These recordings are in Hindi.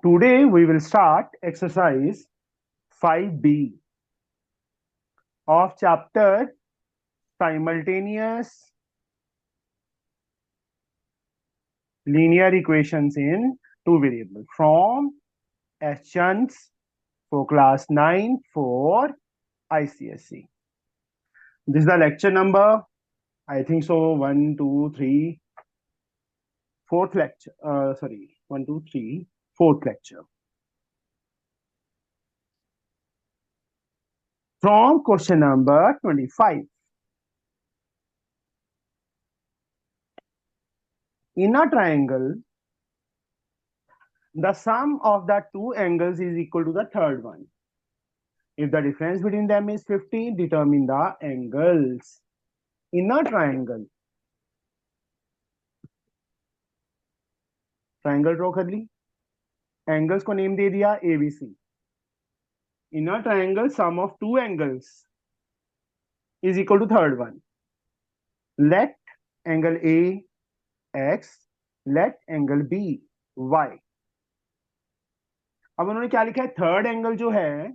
Today we will start exercise 5B of chapter simultaneous linear equations in two variables from S. Chand's for class 9 for ICSE. This is the lecture number, I think so, 1, 2, 3, fourth lecture. Sorry, 1, 2, 3, fourth lecture. From question number 25. In a triangle, the sum of the two angles is equal to the third one. If the difference between them is 50, determine the angles. In a triangle, triangle draw कर ली, एंगल्स को नेम दे दिया ABC. In a triangle sum of two angles is equal to third one. Let angle A X, let angle B Y. अब उन्होंने क्या लिखा है, थर्ड एंगल जो है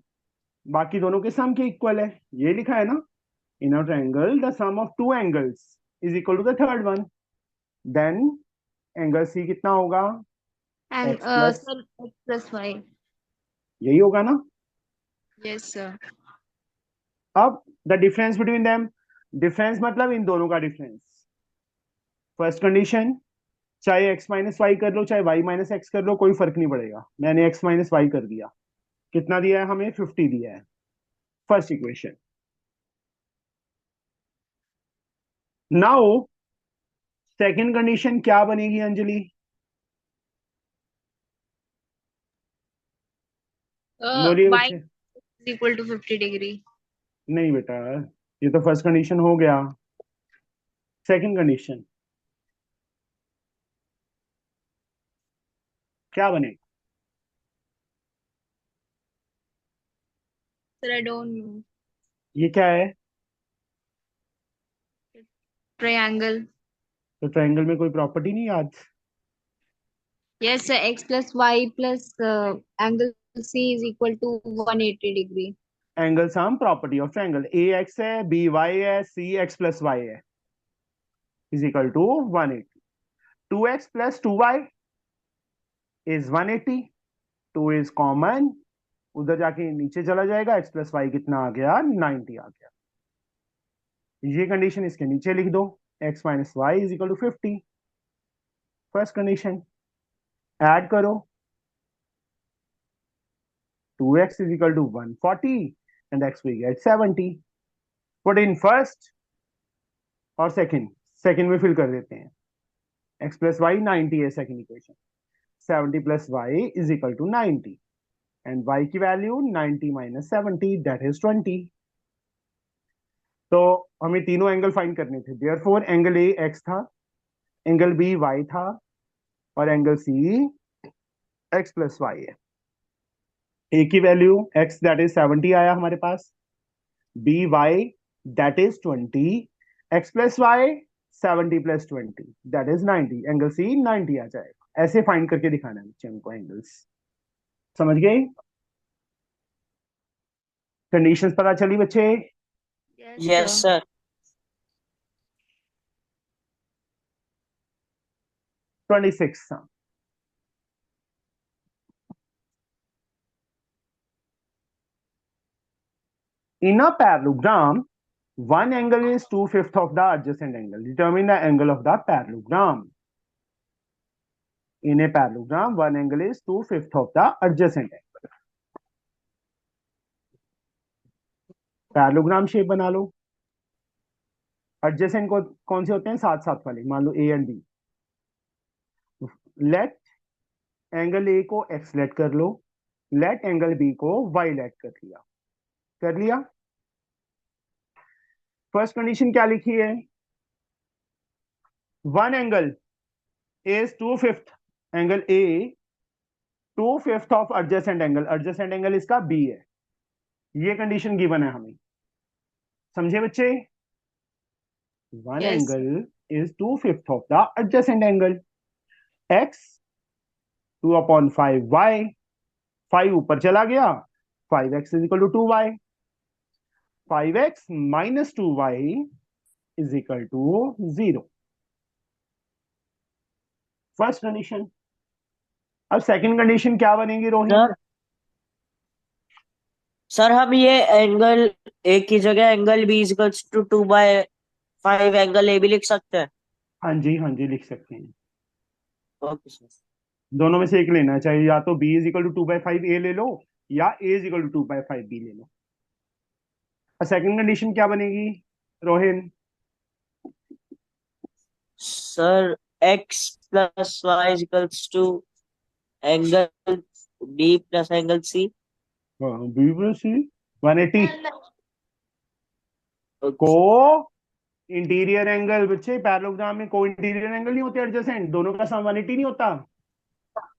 बाकी दोनों के सम के इक्वल है, ये लिखा है ना. In a triangle the sum of two angles is equal to the third one. Then angle C कितना होगा, And x plus, sir, x plus y. यही होगा ना. Yes, sir. अब the difference between them, difference मतलब इन दोनों का डिफरेंस. फर्स्ट कंडीशन, चाहे x माइनस वाई कर लो चाहे y माइनस एक्स कर लो, कोई फर्क नहीं पड़ेगा. मैंने x माइनस वाई कर दिया. कितना दिया है हमें, 50 दिया है. First equation. Now second condition क्या बनेगी अंजलि, बोलिए Y बच्चे. is equal to 50 degree. नहीं बेटा, ये तो फर्स्ट कंडीशन हो गया. सेकंड कंडीशन क्या बनेगा. Sir, I don't know. ये क्या है, Triangle. तो ट्रायंगल में कोई प्रॉपर्टी नहीं याद. Yes, sir. X plus y plus angle C is equal to 180 degree. Angle sum property of triangle, A x है, बी वाई है, सी एक्स प्लस वाई है, is equal to 180. 2x plus 2y is 180. 2 is common, उधर जाके नीचे चला जाएगा. x प्लस वाई कितना आ गया, 90 आ गया. ये कंडीशन इसके नीचे लिख दो, x minus y is equal to 50. First condition add करो, 2x is equal to 140 and x we get 70. Put in first और सेकंड, सेकंड में फिल कर देते हैं. x plus y 90 है second equation. 70 plus y is equal to 90 and y की वैल्यू 90 minus 70 that is 20. तो हमें तीनों एंगल फाइंड करने थे. देयरफॉर एंगल ए x था, एंगल बी y था और angle C x plus y है. ए की वैल्यू x दैट इज 70 आया हमारे पास, B y that is 20, x plus y 70 plus 20 that is 90. Angle C 90 आ जाएगा. ऐसे फाइंड करके दिखाना है बच्चे हमको एंगल्स. समझ गए, कंडीशंस पता चली बच्चे. Yes, Yes, sir. sir. 26. In a parallelogram, one angle is 2/5 of the adjacent angle. Determine the angle of the parallelogram. In a parallelogram, one angle is 2/5 of the adjacent angle. Parallelogram shape बना लो. एडजेसेंट को कौन से होते हैं, साथ साथ वाले, मान लो A and B. Let angle A को एक्स लेट कर लो, लेट एंगल बी को वाई लेट कर लिया. कर लिया. फर्स्ट कंडीशन क्या लिखी है, one angle is 2/5, angle A 2/5 of adjacent angle. Adjacent angle इसका बी है. ये कंडीशन गिवन है हमें. समझे बच्चे, one Yes, sir. Angle is 2/5 of the adjacent angle. X 2/5y, 5 ऊपर चला गया, 5x is equal to 2y, 5x minus 2y is equal to 0, first condition. अब सेकंड कंडीशन क्या बनेगी रोहित? सर सर हम ये एंगल ए की जगह angle B equals to 2/5 angle A भी लिख सकते हैं। हाँ जी, हाँ जी, लिख सकते हैं। Okay sir. दोनों में से एक लेना चाहिए, या तो b is equal to 2/5 A ले लो, या a is equal to 2/5 b ले लो। सेकंड कंडीशन क्या बनेगी Rohin? Sir x plus y equals to angle B plus angle C. b plus c 180 को इंटीरियर एंगल, बच्चे पैरेललोग्राम में को इंटीरियर एंगल नहीं होते एडजेसेंट, दोनों का सम 180 नहीं होता?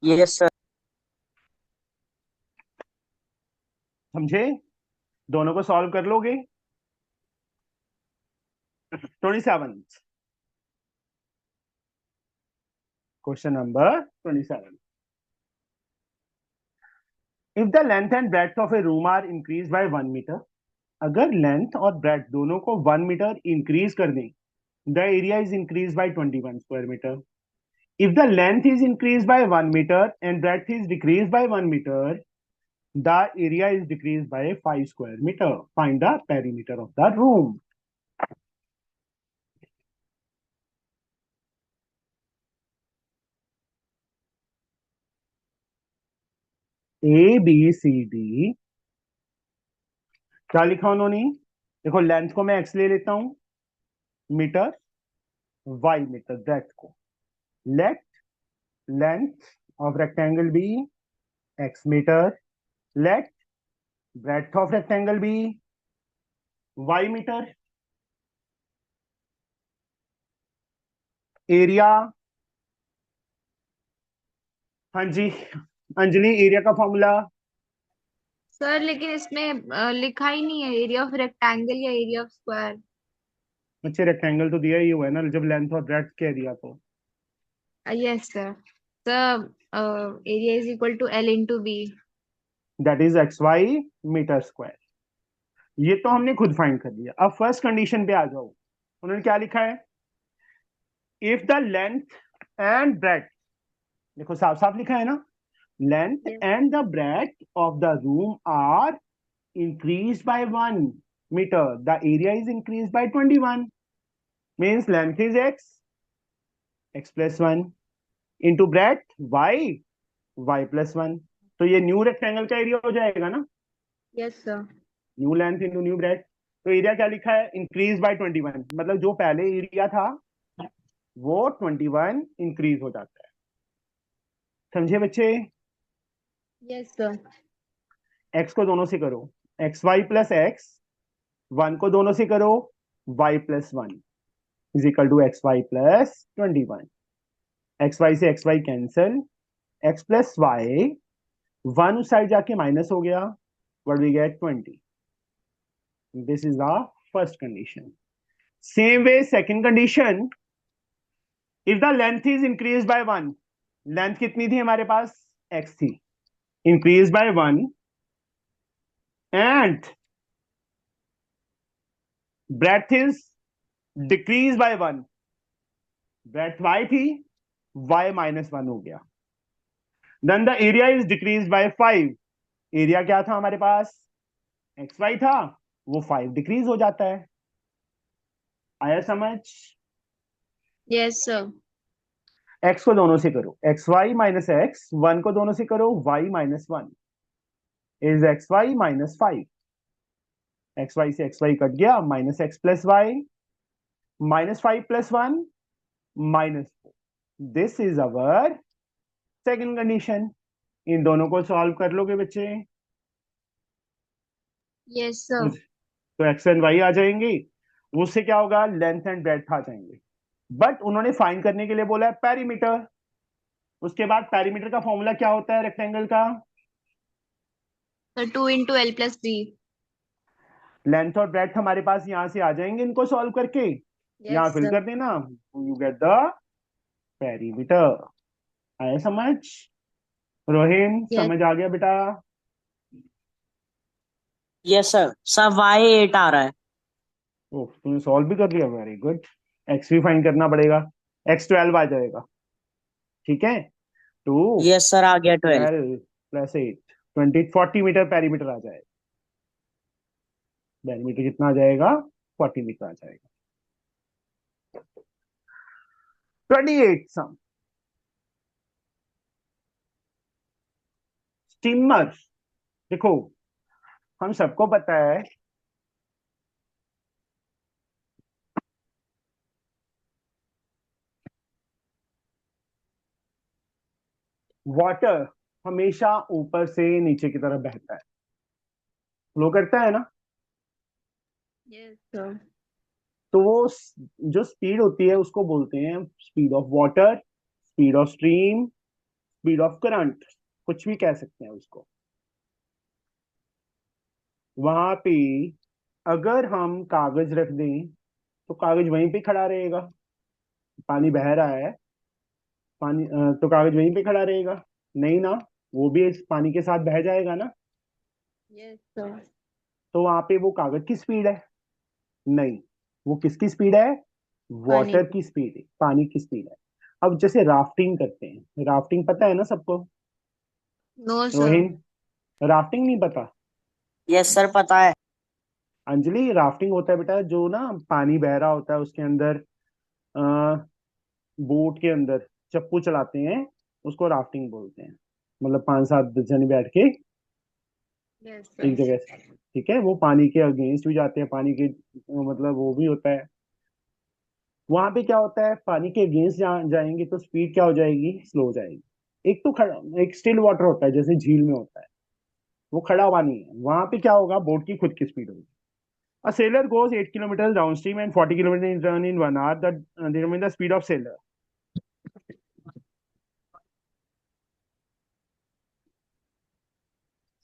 Yes sir. समझे? दोनों को सॉल्व कर लोगे। 27, question number 27। If the length and breadth of a room are increase by 1 metre, अगर लेंथ और ब्रेड्थ दोनों को 1 मीटर इंक्रीज कर दें, the area is increase by 21 square metre. If the length is increased by 1 meter and breadth is decreased by 1 meter, the area is decreased by 5 square meter. Find the perimeter of the room. A, B, C, D, क्या लिखा उन्होंने? देखो लेंथ को मैं x ले लेता हूं मीटर, y मीटर, ब्रेथ को। Let length of rectangle be x metre, let breadth of rectangle be y metre. Area, हाँ जी अंजलि, एरिया का फॉर्मूला? सर लेकिन इसमें लिखा ही नहीं है एरिया ऑफ रेक्टेंगल या एरिया ऑफ स्क्वायर। अच्छे रेक्टेंगल तो दिया ही हुआ है ना, जब लेंथ और ब्रेड्थ कह दिया तो। Yes sir. Sir area is equal to L into B. That is XY metre square. ये तो हमने खुद फाइंड कर लिया। अब फर्स्ट कंडीशन पे आ जाओ, उन्होंने क्या लिखा है? If the length and breadth, देखो साफ साफ लिखा है ना, length and the breadth of the room are increased by 1 meter, the area is increased by 21, means length is x plus 1 into breadth y plus 1। तो ये न्यू रेक्टेंगल का एरिया हो जाएगा ना, yes sir. New length into new breadth. तो एरिया क्या लिखा है? इंक्रीज बाय 21, मतलब जो पहले एरिया था वो 21 इंक्रीज हो जाता है। समझे बच्चे? Yes sir. एक्स को दोनों से करो xy प्लस एक्स, 1 को दोनों से करो y plus 1 is equal to xy plus 21। xy से xy cancel, x plus y, 1 उस साइड जाके माइनस हो गया, what we get 20। This is the first condition. Same way second condition, if the length is increase by 1, length कितनी थी हमारे पास? x थी, increase by 1 and breadth is decrease by 1, breadth y थी, y माइनस 1 हो गया। Then the area is decrease by 5, area क्या था हमारे पास? xy था, वो 5 डिक्रीज हो जाता है। आया समझ? Yes sir. x को दोनों से करो xy माइनस एक्स, 1 को दोनों से करो y minus 1 is xy minus 5। xy से xy कट गया, minus x plus y, minus 5 plus 1 minus 4। This is our second condition. इन दोनों को सॉल्व कर लोगे बच्चे? Yes sir. तो एक्स एंड वाई आ जाएंगे, उससे क्या होगा? लेंथ एंड ब्रेड्थ आ जाएंगे। बट उन्होंने फाइंड करने के लिए बोला है पेरीमीटर। उसके बाद पेरीमीटर का फॉर्मूला क्या होता है रेक्टेंगल का? Sir 2 into L plus B. Length और ब्रेड्थ हमारे पास यहां से आ जाएंगे, इनको सॉल्व करके यहां यस फिल सर। कर देना, यू गेट द पेरीमीटर। आया समझ? रोहिन Yes. समझ आ गया बेटा? Yes sir. सर y 8 आ रहा है। ओह, तुमने सॉल्व भी कर लिया, वेरी गुड। एक्स भी फाइंड करना पड़ेगा, x12 आ जाएगा। ठीक है, 2 यस सर, आ गया 12। 12 प्लस 8, 20, 40 मीटर पेरीमीटर आ जाएगा। पेरीमीटर कितना आ जाएगा? 40 मीटर आ जाएगा। 28 सम। स्टीमर, देखो हम सबको पता है वाटर हमेशा ऊपर से नीचे की तरफ बहता है, फ्लो करता है ना। Yes, sir. तो वो जो स्पीड होती है उसको बोलते हैं speed of water, speed of stream, speed of current, कुछ भी कह सकते हैं उसको। वहां पे अगर हम कागज रख दें तो कागज वहीं पे खड़ा रहेगा। पानी बह रहा है, पानी तो कागज वहीं पे खड़ा रहेगा? नहीं ना, वो भी इस पानी के साथ बह जाएगा ना। Yes, sir. तो वहां पे वो कागज की स्पीड है? नहीं, वो किसकी स्पीड है? पानी वाटर की स्पीड है, पानी की स्पीड है। अब जैसे राफ्टिंग करते हैं, राफ्टिंग पता है ना सबको? No, sir. रोहिन, राफ्टिंग नहीं पता? यस सर, पता है। अंजलि, राफ्टिंग होता है बेटा जो ना पानी बह रहा होता है उसके अंदर बोट के अंदर चप्पू चलाते हैं, उसको राफ्टिंग बोलते हैं। मतलब 5-7 जने बैठ के Yes, एक sir. जगह से, ठीक है, वो पानी के अगेंस्ट भी जाते हैं, पानी के मतलब वो भी होता है। वहां पे क्या होता है, पानी के अगेंस्ट जाएंगे तो स्पीड क्या हो जाएगी? स्लो हो जाएगी। एक तो खड़ा, एक स्टिल वाटर होता है जैसे झील में होता है, वो खड़ा पानी है, वहां पे क्या होगा? बोट की खुद की स्पीड होगी। A sailor goes 8 kilometers downstream and 40 kilometers in run in 1 hour. That determine the speed of sailor.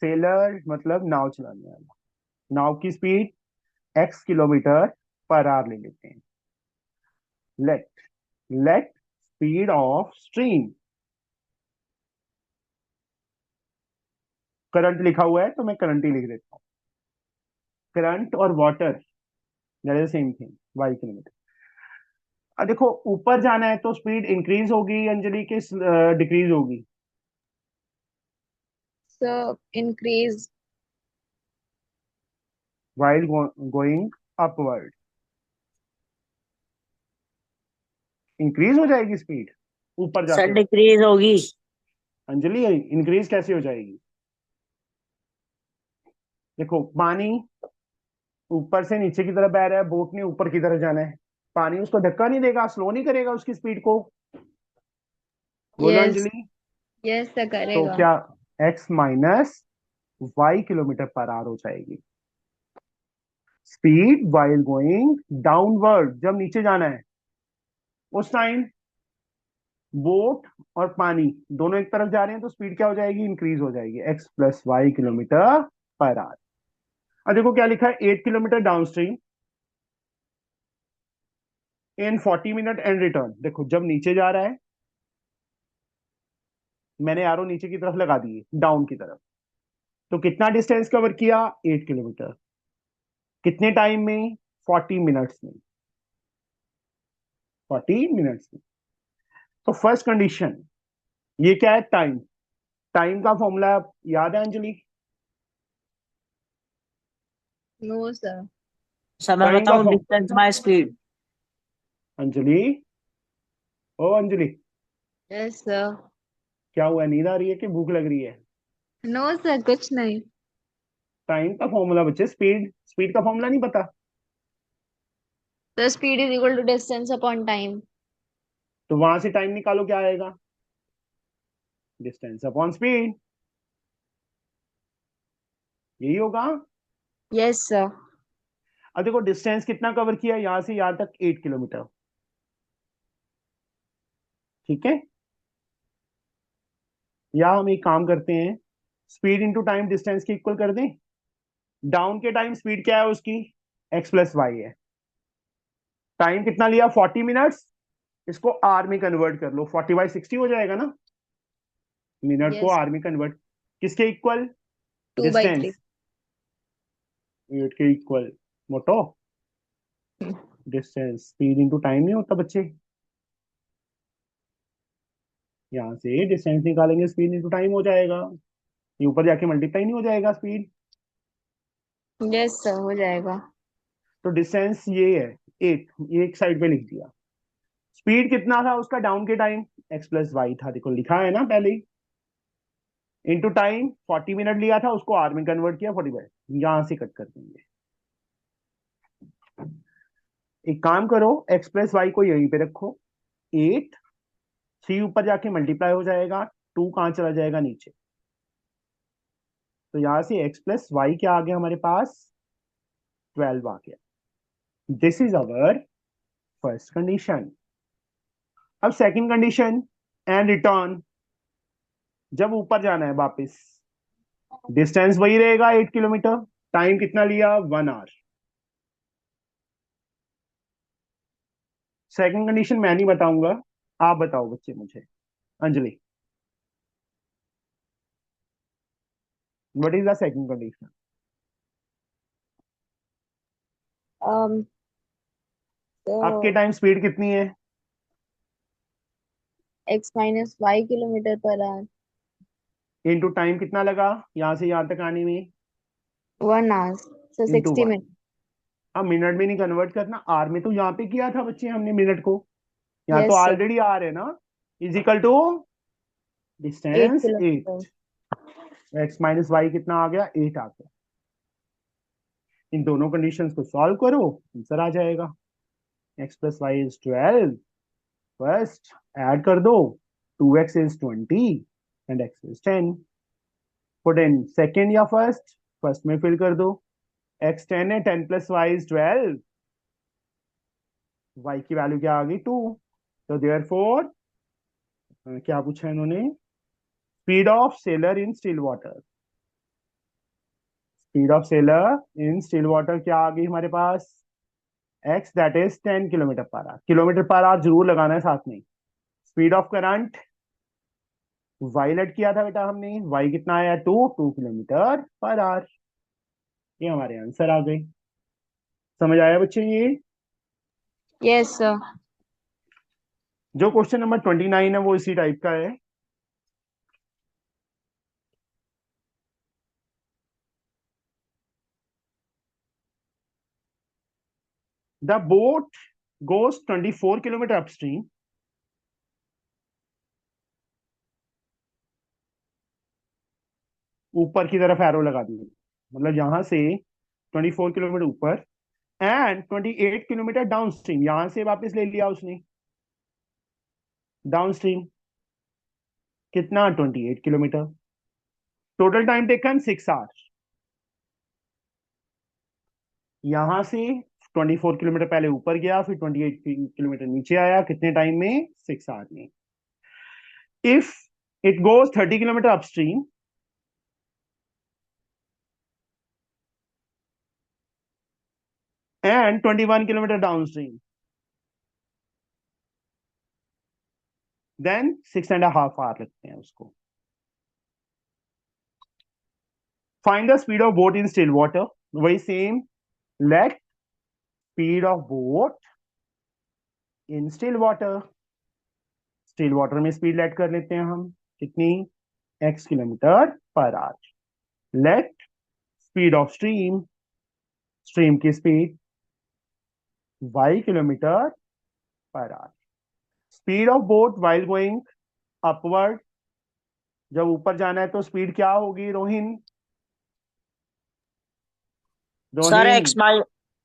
Sailor मतलब नाव चलाने वाला। नाव की speed x kilometre per hour ले लेते हैं। Let let speed of stream, current लिखा हुआ है तो मैं करंट ही लिख देता हूँ। करंट और water that is same thing, y kilometre. अब देखो ऊपर जाना है तो स्पीड इंक्रीज होगी अंजलि के डिक्रीज होगी? So, increase. while going upward increase हो जाएगी स्पीड ऊपर सर जाते वक्त। डिक्रीज होगी। अंजलि, इंक्रीज कैसे हो जाएगी? देखो पानी ऊपर से नीचे की तरफ बह रहा है, बोट ने ऊपर की तरफ जाना है, पानी उसको धक्का नहीं देगा, स्लो नहीं करेगा उसकी स्पीड को? बोलो Yes. अंजलि। Yes, sir. तो करेगा. क्या x minus y kilometre per hour हो जाएगी स्पीड वाइल गोइंग डाउनवर्ड, जब नीचे जाना है उस टाइम बोट और पानी दोनों एक तरफ जा रहे हैं तो स्पीड क्या हो जाएगी? इंक्रीज हो जाएगी, x plus y kilometre per hour. अब देखो क्या लिखा है, 8 kilometre downstream in 40 minute and return. देखो जब नीचे जा रहा है, मैंने आरो नीचे की तरफ लगा दिए, डाउन की तरफ, तो कितना डिस्टेंस कवर किया? 8 किलोमीटर। कितने टाइम में? 40 मिनट्स में। 40 मिनट्स में। तो फर्स्ट कंडीशन, ये क्या है? टाइम। टाइम का फॉर्मूला याद है अंजलि? No, sir. सर मैं टाइम का बताऊं, form, distance by speed. Anjali, ओ अंजलि, Yes, sir. क्या हुआ, नींद आ रही है कि भूख लग रही है? No, sir. कुछ नहीं. टाइम का फॉर्मूला बच्चे, स्पीड, स्पीड का फॉर्मूला नहीं पता? The speed is equal to distance upon time. तो वहां से टाइम निकालो, क्या आएगा? डिस्टेंस अपॉन स्पीड, यही होगा। Yes, sir. अब देखो डिस्टेंस कितना कवर किया, यहां से यहां तक 8 किलोमीटर, ठीक है। या हम एक काम करते हैं, स्पीड इंटू टाइम डिस्टेंस के इक्वल कर दें। डाउन के टाइम स्पीड क्या है उसकी? x प्लस वाई है। टाइम कितना लिया? 40 मिनट्स। इसको आर में कन्वर्ट कर लो, 40/60 हो जाएगा ना। मिनट को Yes. आर में कन्वर्ट, किसके इक्वल? 2/3. डिस्टेंस, 8 के इक्वल। मोटो, डिस्टेंस स्पीड इंटू टाइम नहीं होता बच्चे, यहाँ से डिस्टेंस निकालेंगे, स्पीड इंटू टाइम हो जाएगा, ये ऊपर जाके मल्टीप्लाई नहीं हो जाएगा स्पीड? Yes sir, हो जाएगा. तो डिस्टेंस ये है 8, ये एक साइड पे लिख दिया। स्पीड कितना था उसका डाउन के टाइम? x प्लस वाई था, देखो लिखा है ना पहले ही। इंटू टाइम 40 मिनट लिया था, उसको आर में कन्वर्ट किया 45, यहां से कट कर देंगे। एक काम करो, x प्लस वाई को यहीं पे रखो, 8, 3 ऊपर जाके मल्टीप्लाई हो जाएगा, 2 कहाँ चला जाएगा नीचे, तो यहां से x प्लस वाई क्या आ गया हमारे पास? 12 आ गया। This is our first condition. अब सेकंड कंडीशन, एंड रिटर्न, जब ऊपर जाना है वापस, डिस्टेंस वही रहेगा 8 किलोमीटर, टाइम कितना लिया? 1 आवर। सेकंड कंडीशन मैं नहीं बताऊंगा, आप बताओ बच्चे मुझे। Anjali, what is the second condition? Um, आपके so टाइम स्पीड कितनी है? x minus y kilometer per hour. Into time कितना लगा यहां से यहां तक आने में? 1 hour. So into 60 one. minutes. अब मिनट में नहीं कन्वर्ट करना, आर में तो यहाँ पे किया था बच्चे हमने मिनट को, यहाँ तो Yes sir. ऑलरेडी आर है ना, is equal to 8 distance kilometer. 8, x minus y कितना आ गया? 8 आ गया। इन दोनों कंडीशंस को सॉल्व करो, आंसर आ जाएगा। X plus y is 12, first add कर दो, 2x is 20 and x is 10, put in second या फर्स्ट, फर्स्ट में फिल कर दो, x 10 है, 10 प्लस वाई इज 12, y की वैल्यू क्या आ गई? 2। तो देयरफॉर क्या पूछा इन्होंने? Speed of sailor in still water, speed of sailor in still water क्या आ गई हमारे पास? x that is 10 kilometre per hour, kilometre per hour जरूर लगाना है साथ में। Speed of current y let किया था बेटा हमने, y कितना आया? 2 किलोमीटर पर आवर। ये हमारे आंसर आ गए। समझ आया बच्चे? ये Yes sir. जो क्वेश्चन नंबर 29 है वो इसी टाइप का है। द बोट गोes 24 किलोमीटर अपस्ट्रीम, ऊपर की तरफ एरो लगा दी, मतलब यहां से 24 किलोमीटर ऊपर, एंड 28 किलोमीटर डाउन स्ट्रीम, यहां से वापस ले लिया उसने डाउन स्ट्रीम, कितना? 28 kilometre. Total time taken 6 hours. यहां से 24 किलोमीटर पहले ऊपर गया, फिर 28 किलोमीटर नीचे आया, कितने टाइम में? 6 आवर में। If it goes 30 kilometre upstream, and 21 kilometre downstream, then 6.5 hour लगते हैं उसको। Find the speed of boat in still water, वही same, let speed of boat in still water, still water में स्पीड लेट कर लेते हैं हम, कितनी? x kilometre per hour. Let speed of stream, stream की speed y kilometre per hour. Speed of boat while going upward, जब ऊपर जाना है तो स्पीड क्या होगी Rohin? Sir Rohin,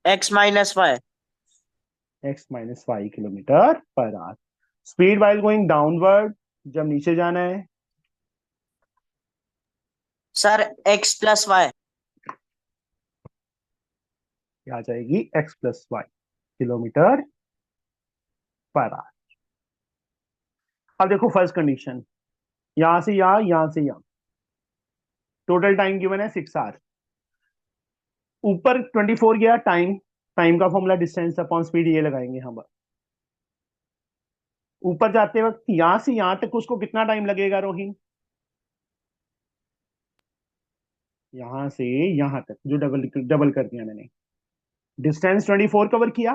x minus y। x minus y kilometre per hour. Speed while going downward, जब नीचे जाना है? Sir x plus y। क्या आ जाएगी? x plus y kilometre per hour. अब देखो फर्स्ट कंडीशन, यहां से यहां, यहां से यहां, टोटल टाइम गिवन है 6 आवर, ऊपर 24 गया टाइम, टाइम का फॉर्मूला डिस्टेंस अपॉन स्पीड ये लगाएंगे हम। ऊपर जाते वक्त यहां से यहां तक उसको कितना टाइम लगेगा रोहिन? यहां से यहां तक जो डबल डबल कर दिया मैंने। डिस्टेंस 24 कवर किया।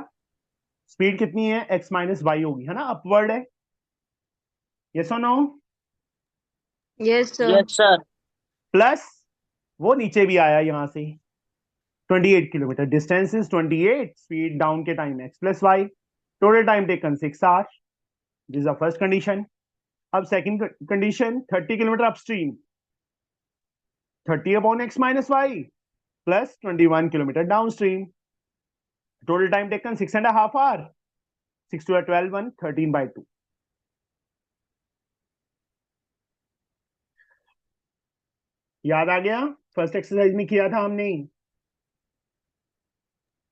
स्पीड कितनी है, x माइनस वाई होगी, है ना, अपवर्ड है। यस और no? Yes sir. Yes sir. Plus वो नीचे भी आया यहां से 28 kilometre. Distance is 28, speed down के time x plus y, total time taken 6 hours. This is the first condition. अब second condition, 30 kilometre upstream, 30 upon x minus y plus 21 kilometre downstream, total time taken 6.5 hour. 6 to 12 1 13/2। याद आ गया? फर्स्ट एक्सरसाइज में किया था हमने।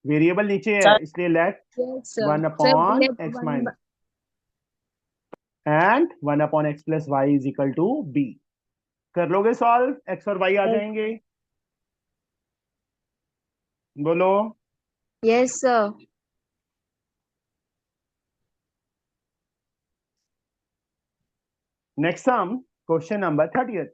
वेरिएबल नीचे है सर इसलिए let yes sir. 1 sir upon let x one. Minus and 1 upon x plus y is equal to B. कर लोगे सॉल्व? एक्स और वाई आ जाएंगे। बोलो। Yes sir. Next sum, question number 30।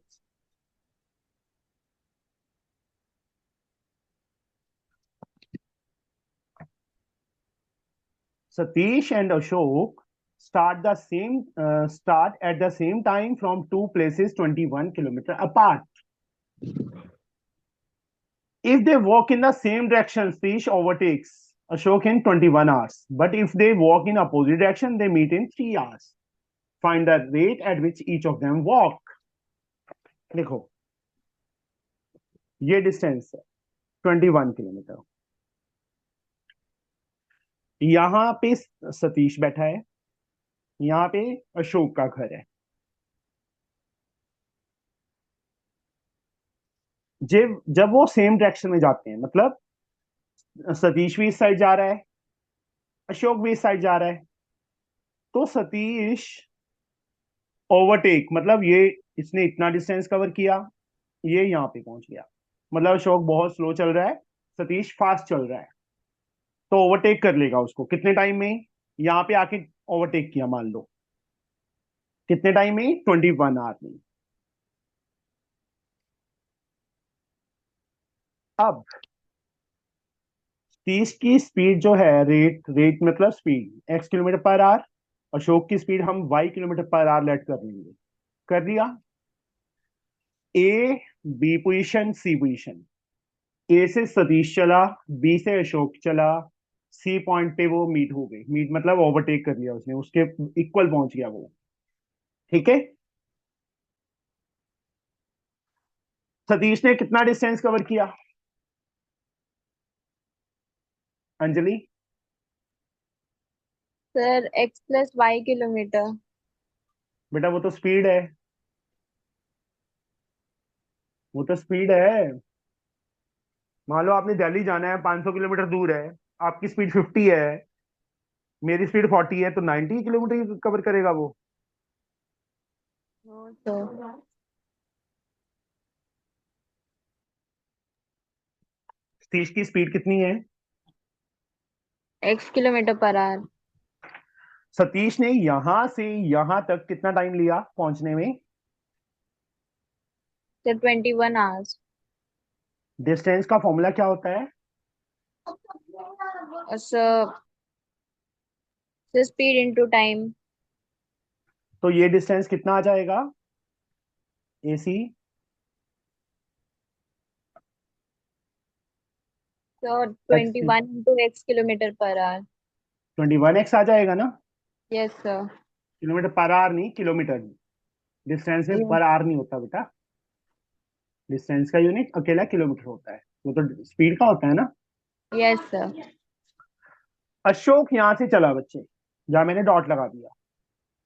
Satish and Ashok start at the same time from two places 21 kilometers apart. If they walk in the same direction, Satish overtakes Ashok in 21 hours. But if they walk in opposite direction, they meet in 3 hours. Find the rate at which each of them walk. देखो, ये डिस्टेंस है 21 किलोमीटर। यहाँ पे सतीश बैठा है, यहाँ पे अशोक का घर है। जब जब वो सेम डायरेक्शन में जाते हैं, मतलब सतीश भी इस साइड जा रहा है, अशोक भी इस साइड जा रहा है, तो सतीश ओवरटेक, मतलब ये इसने इतना डिस्टेंस कवर किया, ये यहाँ पे पहुंच गया। मतलब अशोक बहुत स्लो चल रहा है, सतीश फास्ट चल रहा है, तो ओवरटेक कर लेगा उसको कितने टाइम में? यहाँ पे आके ओवरटेक किया मान लो, कितने टाइम में? 21 आवर में। अब सतीश की स्पीड जो है, रेट रेट मतलब speed x kilometre per hour, Ashok की स्पीड हम y kilometre per hour let कर लेंगे। कर दिया। A, B position, C position. A से सतीश चला, बी से अशोक चला, सी पॉइंट पे वो मीट हो गए। मीट मतलब ओवरटेक कर लिया उसने, उसके इक्वल पहुंच गया वो। ठीक है। सतीश ने कितना डिस्टेंस कवर किया Anjali? Sir x plus y kilometre. बेटा वो तो स्पीड है, वो तो स्पीड है। मान लो आपने दिल्ली जाना है, 500 किलोमीटर दूर है, आपकी स्पीड 50 है, मेरी स्पीड 40 है, तो 90 किलोमीटर कवर करेगा वो। No sir. सतीश की स्पीड कितनी है? x kilometre per our. Satish ने यहां से यहां तक कितना टाइम लिया पहुंचने में? Sir 21 hours. डिस्टेंस का फॉर्मूला क्या होता है? Sir speed into time. तो ये डिस्टेंस कितना आ जाएगा? AC sir x 21 into x kilometre per our. 21x आ जाएगा ना? Yes sir. Kilometre per our नहीं, किलोमीटर। डिस्टेंस में पर आवर नहीं होता बेटा, डिस्टेंस का यूनिट अकेला किलोमीटर होता है, वो तो स्पीड का होता है ना। Yes sir. अशोक यहां से चला बच्चे, जहां मैंने डॉट लगा दिया।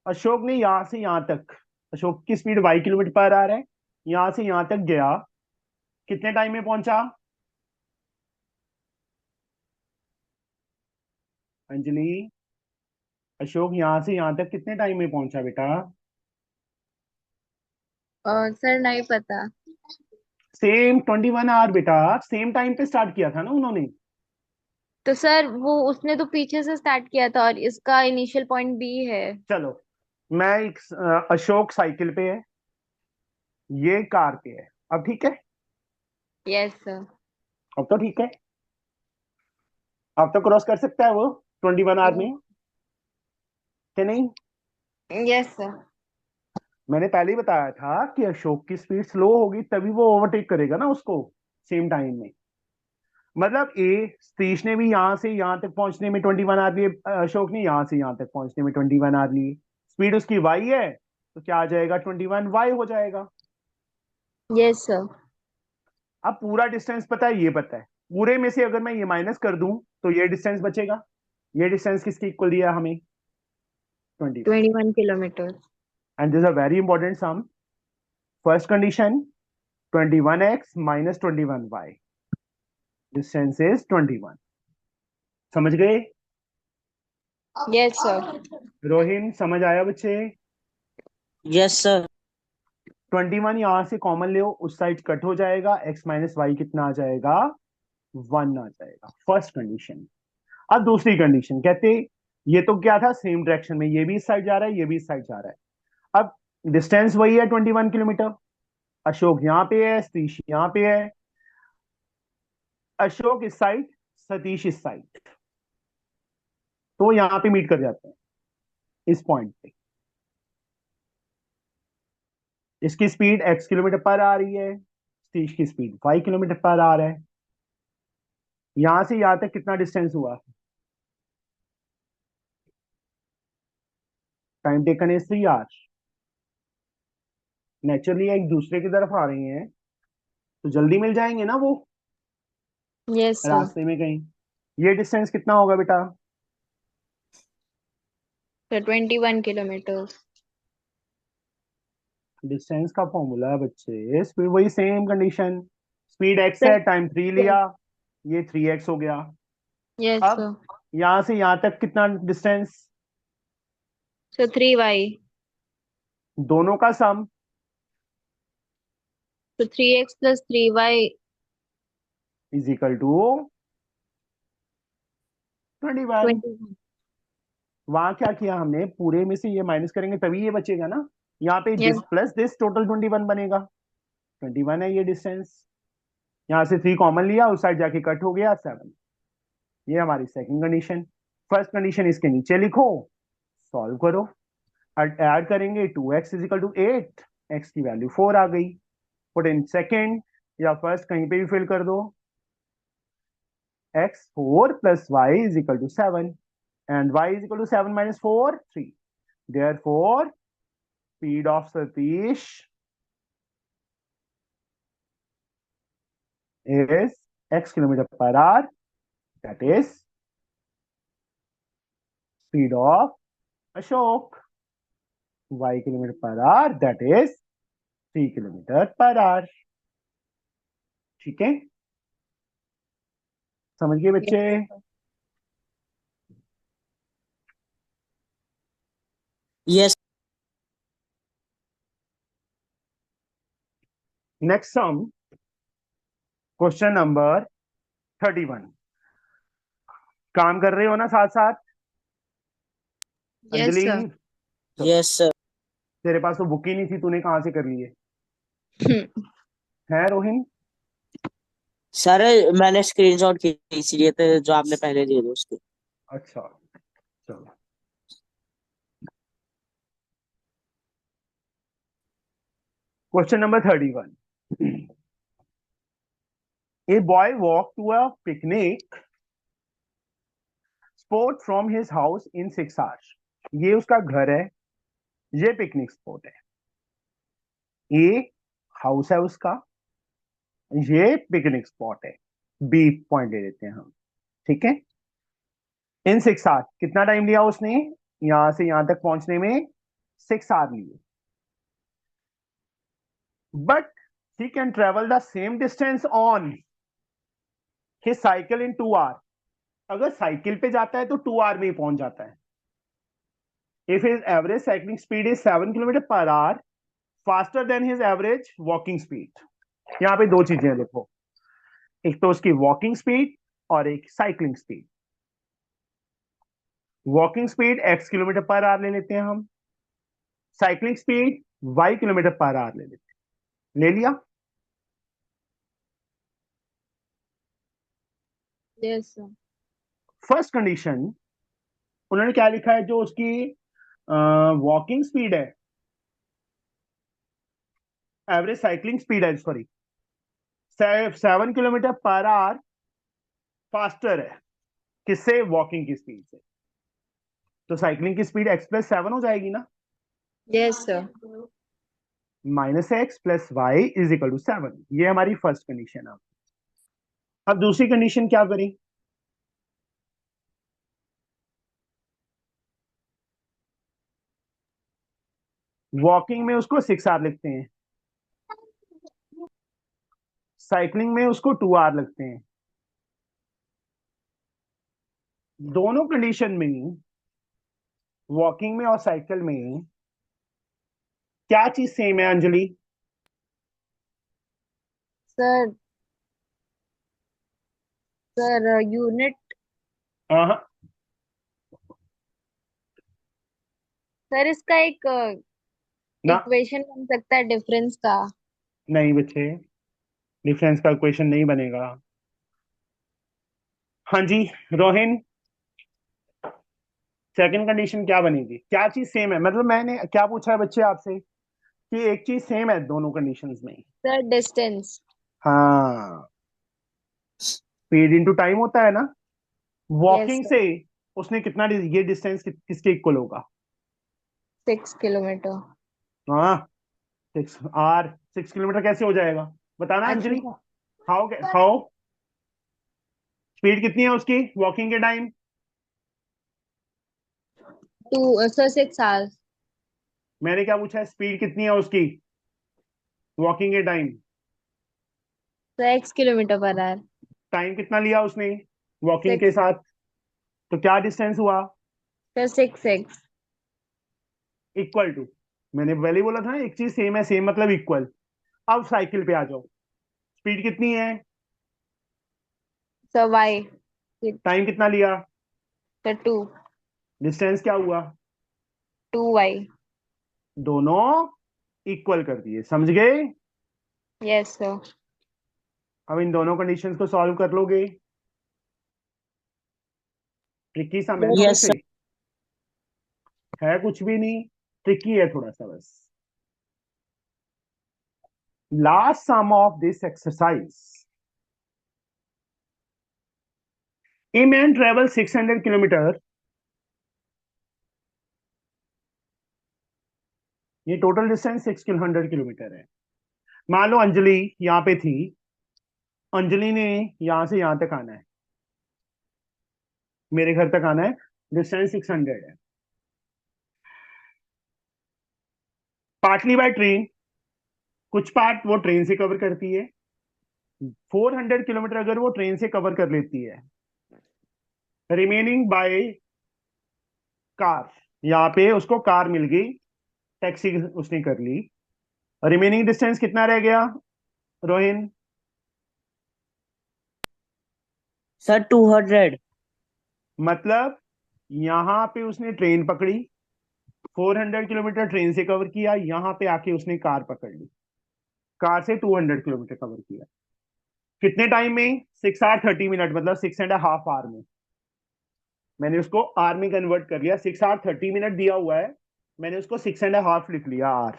अशोक ने यहां से यहां तक, अशोक की स्पीड 22 किलोमीटर पर आवर है, यहां से यहां तक गया, कितने टाइम में पहुंचा अंजलि? अशोक यहां से यहां तक कितने टाइम में पहुंचा बेटा? सर नहीं पता। सेम 21 आवर बेटा, सेम टाइम पे स्टार्ट किया था ना उन्होंने। तो सर वो उसने तो पीछे से स्टार्ट किया था और इसका इनिशियल पॉइंट बी है। चलो, मैं एक अशोक साइकिल पे है, ये कार पे है, अब ठीक है। Yes, sir. अब तो ठीक है, अब तो क्रॉस कर सकता है वो 21 आवर में, कि नहीं? Yes, sir. मैंने पहले ही बताया था कि अशोक की स्पीड स्लो होगी तभी वो ओवरटेक करेगा ना उसको सेम टाइम में। मतलब सतीश ने भी यहाँ से यहाँ तक पहुंचने में 21 आवर लिए, अशोक ने यहाँ से यहाँ तक पहुंचने में 21 आवर लिए। स्पीड उसकी वाई है तो क्या आ जाएगा, 21 वाई हो जाएगा। Yes, sir. अब पूरा डिस्टेंस पता है, ये पता है, पूरे में से अगर मैं ये माइनस कर दूं तो ये डिस्टेंस बचेगा। ये डिस्टेंस किसके इक्वल दिया हमें, 21। 21 kilometers. And this a very important sum. First condition 21x minus 21y, distance is 21। समझ गए? Yes, sir. रोहिन समझ आया बच्चे? Yes sir. 21 यहां से कॉमन ले, उस साइड कट हो जाएगा, x माइनस वाई कितना आ जाएगा, 1 आ जाएगा। First condition. अब दूसरी कंडीशन कहते, ये तो क्या था, सेम डायरेक्शन में, ये भी इस साइड जा रहा है, ये भी इस साइड जा रहा है। अब डिस्टेंस वही है 21 किलोमीटर। अशोक यहाँ पे है, सतीश यहाँ पे है। अशोक इस साइड, सतीश इस साइड, तो यहाँ पे मीट कर जाते हैं इस पॉइंट पे। इसकी स्पीड x किलोमीटर पर आ रही है, सतीश की स्पीड y किलोमीटर पर आ रहा है। यहां से यहां तक कितना डिस्टेंस हुआ, time taken is 3 hours. Naturally एक दूसरे की तरफ आ रही हैं तो जल्दी मिल जाएंगे ना वो Yes, sir. रास्ते में कहीं। ये डिस्टेंस कितना होगा बेटा, So 21 kilometers. डिस्टेंस का फॉर्मूला है बच्चे, स्पीड वही same condition, speed x Sir. है, टाइम 3 लिया, ये 3x हो गया। Yes, अब sir. यहां से यहां तक कितना डिस्टेंस, So 3y. दोनों का sum, So 3x plus 3y. Is equal to 21। 21. वहां क्या किया हमने, पूरे में से ये माइनस करेंगे तभी ये बचेगा ना, यहाँ पे Yes. This plus this total 21 बनेगा। 21 है ये डिस्टेंस, यहाँ से 3 कॉमन लिया, उस साइड जाके कट हो गया 7। ये हमारी सेकंड कंडीशन। फर्स्ट कंडीशन इसके नीचे लिखो, सॉल्व करो, ऐड करेंगे 2x is equal to 8, x की वैल्यू 4 आ गई। पुट इन सेकंड या फर्स्ट कहीं पे भी फिल कर दो, x4 plus y is equal to 7 and y is equal to 7 minus 4, 3. Therefore, speed of Satish is x kilometer per hour. That is speed of Ashok, y kilometer per hour. That is 3 kilometer per hour. ठीक है, समझ गए Yes. बच्चे? Yes next sum, question number 31। काम कर रहे हो ना साथ साथ? Yes, Anjali, sir. Yes sir. तेरे पास तो बुक ही नहीं थी, तूने कहाँ से कर लिए है रोहिन? सर मैंने स्क्रीनशॉट की इसलिए तो जो आपने पहले दिए थे उसके। अच्छा, चलो। Question number 31। A boy walked to a picnic spot from his house in 6 hours. ये उसका घर है, ये पिकनिक स्पॉट है। ए हाउस है उसका, ये पिकनिक स्पॉट है। बी पॉइंट ले लेते हैं हम, ठीक है। इन 6 आवर, कितना टाइम लिया उसने यहां से यहां तक पहुंचने में, 6 आवर लिए। But he can travel the same distance on his cycle in 2 hour. अगर साइकिल पे जाता है तो 2 आवर में ही पहुंच जाता है। If his average cycling speed is 7 kilometre per our, faster than his average walking speed. यहाँ पे दो चीजें देखो, एक तो उसकी वॉकिंग स्पीड और एक cycling speed. Walking speed x kilometre per hour ले लेते हैं हम, cycling speed y kilometre per hour ले लेते हैं। ले लिया। Yes, sir. फर्स्ट कंडीशन उन्होंने क्या लिखा है, जो उसकी वॉकिंग स्पीड है, एवरेज साइकिलिंग स्पीड है, sorry, 7 kilometre per our faster है किससे, वॉकिंग की स्पीड से। तो साइकिलिंग की स्पीड x+7 हो जाएगी ना, Yes, sir. -x+y = 7। ये हमारी फर्स्ट कंडीशन है। अब दूसरी कंडीशन क्या करें, वॉकिंग में उसको 6 आवर लिखते हैं, साइकिलिंग में उसको 2 आवर लगते हैं। दोनों कंडीशन में, वॉकिंग में और साइकिल में, क्या चीज सेम है अंजलि? Sir, unit. हाँ, सर इसका एक ना, इक्वेशन बन सकता है डिफरेंस का। नहीं बच्चे, डिफरेंस का इक्वेशन नहीं बनेगा। हाँ जी रोहिन, सेकंड कंडीशन क्या बनेगी, क्या चीज सेम है, मतलब मैंने क्या पूछा है बच्चे आपसे कि एक चीज सेम है दोनों कंडीशंस में। Sir distance. हाँ, स्पीड इनटू टाइम होता है ना, यस वॉकिंग सर। से उसने कितना ये डिस्टेंस किसके इक्वल होगा? 6 किलोमीटर। हाँ, 6 किलोमीटर कैसे हो जाएगा, बताना अच्छा Anjali. Sir. How how speed कितनी है उसकी वॉकिंग के टाइम? Sir 6 hours. मैंने क्या पूछा है, स्पीड कितनी है उसकी वॉकिंग के time? Sir 6 kilometre per our. Time कितना लिया उसने वॉकिंग के 6। साथ? तो क्या डिस्टेंस हुआ? Sir 6x। इक्वल टू, मैंने पहले ही बोला था ना, एक चीज सेम है, सेम मतलब इक्वल। अब साइकिल पे आ जाओ, स्पीड कितनी है, सर y। टाइम कितना लिया, सर 2। डिस्टेंस क्या हुआ? 2y। दोनों इक्वल कर दिए, समझ गए? Yes sir. अब इन दोनों कंडीशंस को सॉल्व कर लोगे? ट्रिकी सा मैथ Yes, वैसे sir. है, कुछ भी नहीं, ट्रिकी है थोड़ा सा बस। Last sum of this exercise, a man travel 600 kilometre, ये टोटल डिस्टेंस 600 किलोमीटर है। मान लो अंजलि यहाँ पे थी, अंजलि ने यहां से यहां तक आना है, मेरे घर तक आना है, डिस्टेंस 600 है। पार्टली बाय ट्रेन, कुछ पार्ट वो ट्रेन से कवर करती है, 400 किलोमीटर अगर वो ट्रेन से कवर कर लेती है, रिमेनिंग बाय कार, यहाँ पे उसको कार मिल गई, टैक्सी उसने कर ली, रिमेनिंग डिस्टेंस कितना रह गया रोहिन? Sir, 200. मतलब यहाँ पे उसने ट्रेन पकड़ी, 400 किलोमीटर ट्रेन से कवर किया, यहाँ पे आके उसने कार पकड़ ली, कार से 200 किलोमीटर कवर किया, कितने टाइम में? 6 आवर 30 मिनट, मतलब 6.5 आवर में। मैंने उसको आर में कन्वर्ट कर लिया, 6 आवर 30 मिनट दिया हुआ है, मैंने उसको 6.5 लिख लिया आर।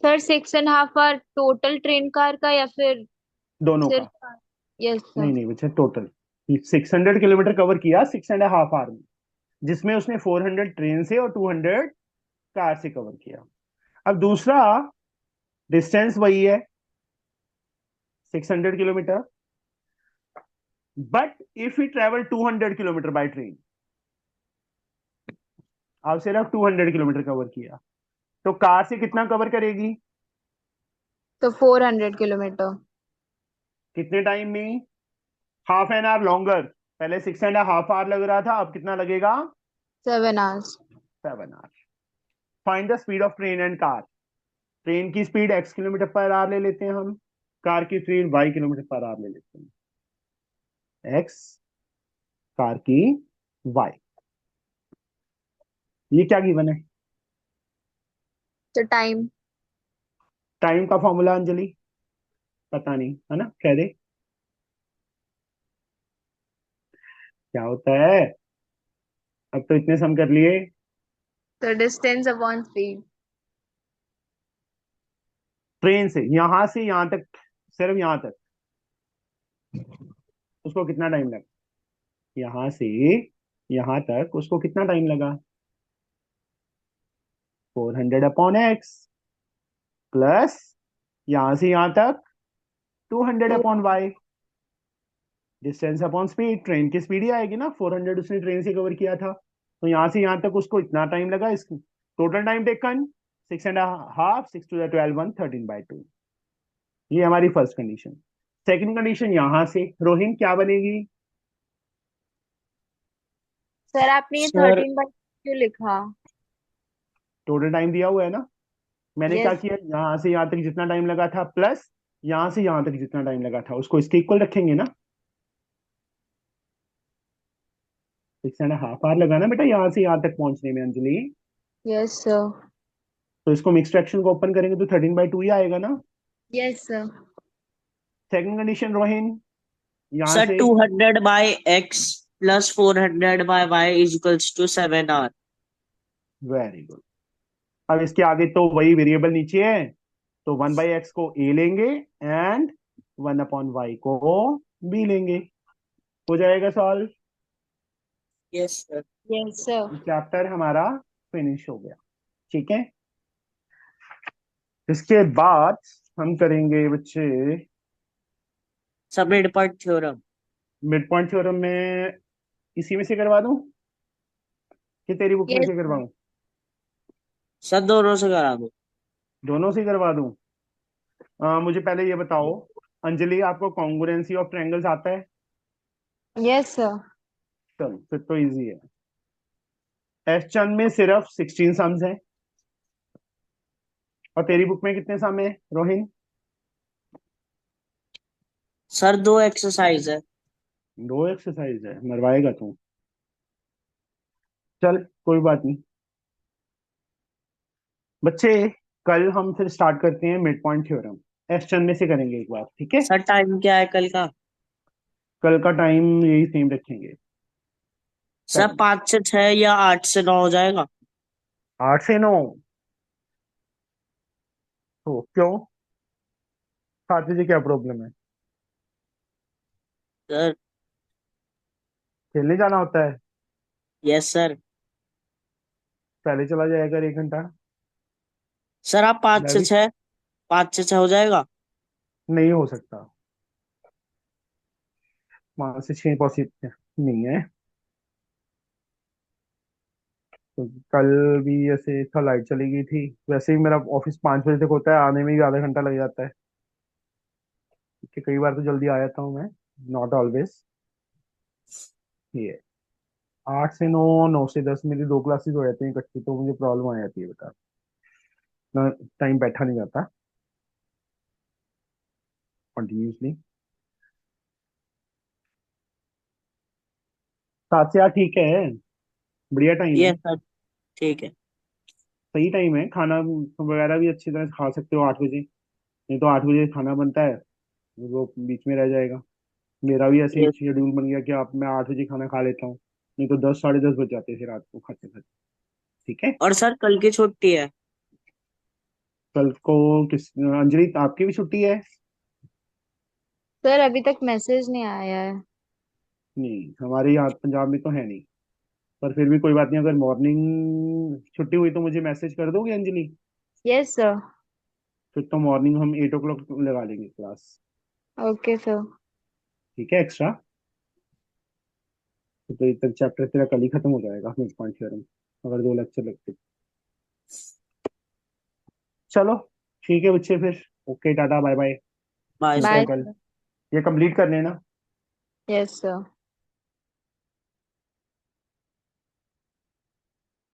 Sir 6.5 hour total train car का या फिर दोनों सिर्फ का, कार? Yes sir. नहीं नहीं बच्चा, टोटल 600 किलोमीटर कवर किया 6.5 आवर में, जिसमें उसने 400 ट्रेन से और 200 कार से कवर किया। अब दूसरा डिस्टेंस वही है 600 kilometre, but if you travel 200 kilometre by train, अब सिर्फ 200 किलोमीटर कवर किया, तो कार से कितना कवर करेगी, तो 400 किलोमीटर। कितने टाइम में? हाफ एन आवर लॉन्गर, पहले 6.5 आवर लग रहा था, अब कितना लगेगा? 7 hours. 7 hour. Find the speed of train and car, train की speed x kilometre per hour ले लेते हैं हम, कार की speed y kilometre per hour ले लेते हैं, x, कार की y। ये क्या गिवन है? तो टाइम। टाइम का फॉर्मूला अंजलि पता नहीं है ना, कह दे। क्या होता है? अब तो इतने सम कर लिए। So distance upon speed. Train से यहां तक, सिर्फ यहां तक उसको कितना टाइम लगा? यहां से यहां तक उसको कितना टाइम लगा? 400/x प्लस यहां से यहां तक 200/y। Distance upon speed, train की स्पीड ही आएगी ना, 400 उसने ट्रेन से कवर किया था, तो यहां से यहां तक उसको इतना टाइम लगा। इस total time taken 6.5, 6 to the 12 1 13/2। ये हमारी फर्स्ट कंडीशन। सेकंड कंडीशन यहां से रोहिन क्या बनेगी? सर आपने ये सर 13 बाई क्यों लिखा? टोटल टाइम दिया हुआ है ना, मैंने क्या यस। किया, यहां से यहां तक जितना टाइम लगा था प्लस यहां से यहां तक जितना टाइम लगा था उसको इसके इक्वल रखेंगे ना। 6.5 आवर लगा ना बेटा यहाँ से यहाँ तक पहुंचने में अंजलि। Yes sir. तो इसको मिक्स फ्रैक्शन को ओपन करेंगे तो 13/2 ही आएगा ना। Yes sir. Second condition Rohin, यहाँ सर से 200/x plus 400/y is equals to 7 hour. Very good. अब इसके आगे तो वही वेरिएबल नीचे है, तो 1/x को a लेंगे एंड 1/y को b लेंगे। हो जाएगा solve. Yes sir. Yes sir. Chapter हमारा फिनिश हो गया। ठीक है, इसके बाद हम करेंगे बच्चे सब mid point theorem. Mid point theorem में। इसी में से करवा दूं कि तेरी बुक में यस से सर। करवाऊं? सर दोनों से करा दो। दोनों से करवा दूं। मुझे पहले ये बताओ अंजलि, आपको कॉन्ग्रुएंसी ऑफ ट्रायंगल्स आता है? Yes sir. चलो फिर तो इजी है। एस चंद में सिर्फ 16 सम्स हैं, और तेरी बुक में कितने सम है रोहिन? सर दो एक्सरसाइज है। 2 एक्सरसाइज है, मरवाएगा तू। चल कोई बात नहीं बच्चे, कल हम फिर स्टार्ट करते हैं मिड पॉइंट थ्योरम। एस चंद में से करेंगे एक बार, ठीक है? सर टाइम क्या है कल का? कल का टाइम यही सेम रखेंगे। सर 5 से 6 या 8 से 9 हो जाएगा? 8 से 9? तो क्यों, 7 बजे क्या प्रॉब्लम है? सर। खेलने जाना होता है, यस सर। पहले चला जाएगा 1 घंटा। सर आप पाँच मैं से भी, छः 5 से 6 हो जाएगा? नहीं हो सकता, 5 से 6 पॉसिबल नहीं है। तो कल भी ऐसे था, लाइट चली गई थी, वैसे ही मेरा ऑफिस 5 बजे तक होता है, आने में भी आधा घंटा लग जाता है, कि कई बार तो जल्दी आ जाता हूँ मैं, नॉट ऑलवेज। ये 8 से 9, 9 से 10 मेरी 2 क्लासेस हो जाती हैं इकट्ठी, तो मुझे प्रॉब्लम आ जाती है बेटा, ना टाइम बैठा नहीं जाता कंटिन्यूसली। 7 से 8 ठीक है, बढ़िया टाइम है। Yes sir. ठीक है। सही टाइम है, खाना वगैरह भी अच्छी तरह से खा सकते हो 8 बजे। नहीं तो 8 बजे खाना बनता है, वो बीच में रह जाएगा। मेरा भी ऐसे ही यस। शेड्यूल बन गया कि आप मैं 8 बजे खाना खा लेता हूँ, नहीं तो 10 साढ़े 10 बज जाते थे रात को खाते खाते। ठीक है। और सर कल की छुट्टी है। कल को किस, अंजलि आपकी भी छुट्टी है? सर अभी तक मैसेज नहीं आया है। नहीं हमारे यहाँ पंजाब में तो है नहीं, पर फिर भी कोई बात नहीं, अगर मॉर्निंग छुट्टी हुई तो मुझे मैसेज कर दोगे अंजलि? Yes sir. फिर तो मॉर्निंग हम 8 o'clock लगा लेंगे क्लास। Okay sir. ठीक है एक्स्ट्रा। तो ये तक चैप्टर तेरा कल ही खत्म हो जाएगा मिड पॉइंट थ्योरम, अगर 2 लेक्चर लगते। चलो ठीक है बच्चे फिर, okay tata bye bye. Bye मिलते सर। हैं बाय कल। सर। ये कंप्लीट कर लेना। Yes sir.